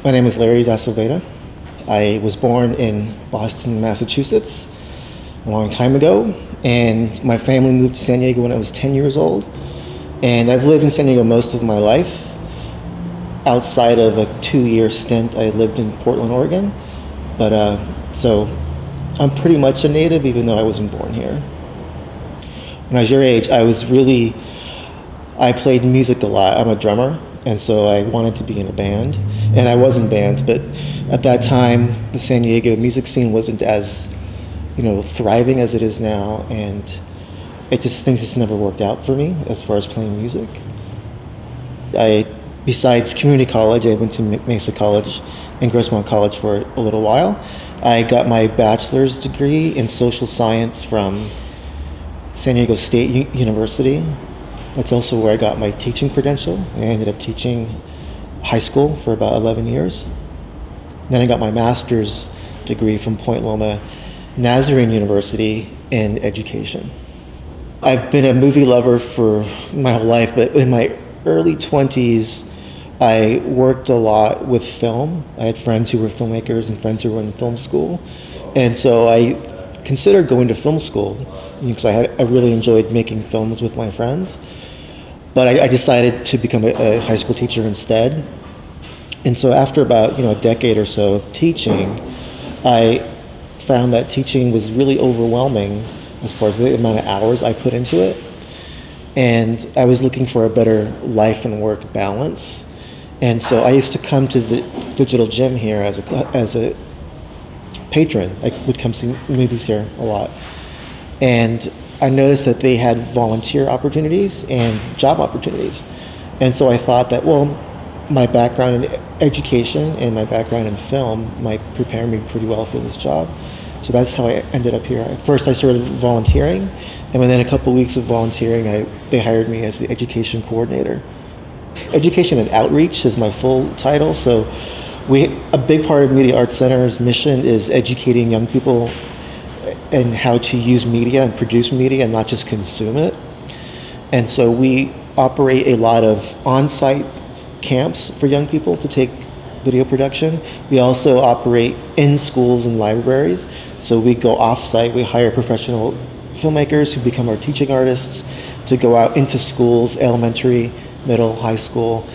My name is Larry Da Silviera. I was born in Boston, Massachusetts a long time ago, and my family moved to San Diego when I was 10 years old. And I've lived in San Diego most of my life. Outside of a 2-year stint, I lived in Portland, Oregon. So I'm pretty much a native, even though I wasn't born here. When I was your age, I played music a lot. I'm a drummer, and so I wanted to be in a band. And I was in bands, but at that time, the San Diego music scene wasn't as, thriving as it is now, and things just never worked out for me as far as playing music. Besides community college, I went to Mesa College and Grossmont College for a little while. I got my bachelor's degree in social science from San Diego State University. That's also where I got my teaching credential. I ended up teaching high school for about 11 years. Then I got my master's degree from Point Loma Nazarene University in education. I've been a movie lover for my whole life, but in my early 20s, I worked a lot with film. I had friends who were filmmakers and friends who were in film school. And so I considered going to film school because I really enjoyed making films with my friends. But I decided to become a high school teacher instead. And so after about a decade or so of teaching, I found that teaching was really overwhelming as far as the amount of hours I put into it. And I was looking for a better life and work balance. And so I used to come to the digital gym here as a patron. I would come see movies here a lot. And I noticed that they had volunteer opportunities and job opportunities. And so I thought that, my background in education and my background in film might prepare me pretty well for this job. So that's how I ended up here. First I started volunteering, and within a couple weeks of volunteering, they hired me as the education coordinator. Education and outreach is my full title. So a big part of Media Arts Center's mission is educating young people and how to use media and produce media and not just consume it. And so we operate a lot of on-site camps for young people to take video production. We also operate in schools and libraries. So we go off-site, we hire professional filmmakers who become our teaching artists to go out into schools, elementary, middle, high school,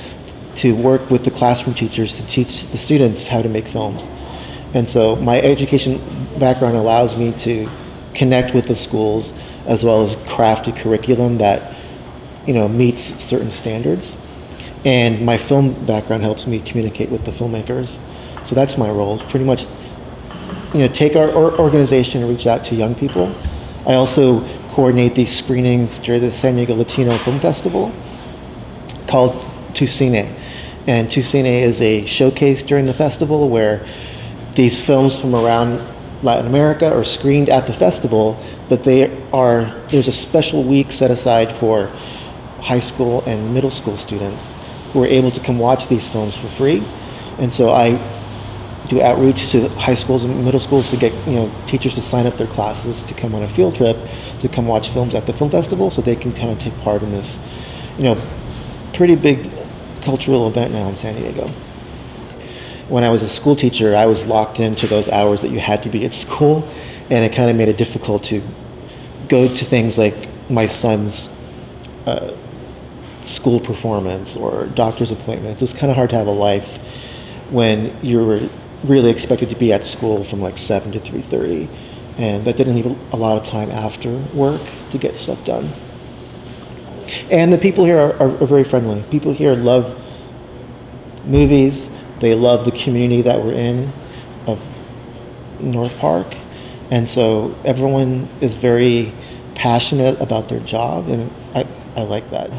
to work with the classroom teachers to teach the students how to make films. And so my education background allows me to connect with the schools as well as craft a curriculum that meets certain standards. And my film background helps me communicate with the filmmakers. So that's my role, pretty much take our organization and reach out to young people. I also coordinate these screenings during the San Diego Latino Film Festival called Tu Cine. And Tu Cine is a showcase during the festival where these films from around Latin America are screened at the festival, but there's a special week set aside for high school and middle school students who are able to come watch these films for free. And so I do outreach to high schools and middle schools to get teachers to sign up their classes to come on a field trip to come watch films at the film festival, so they can kind of take part in this pretty big cultural event now in San Diego. When I was a school teacher, I was locked into those hours that you had to be at school, and it kind of made it difficult to go to things like my son's school performance or doctor's appointments. It was kind of hard to have a life when you were really expected to be at school from like 7 to 3:30, and that didn't leave a lot of time after work to get stuff done. And the people here are very friendly. People here love movies. They love the community that we're in of North Park. And so everyone is very passionate about their job, and I like that.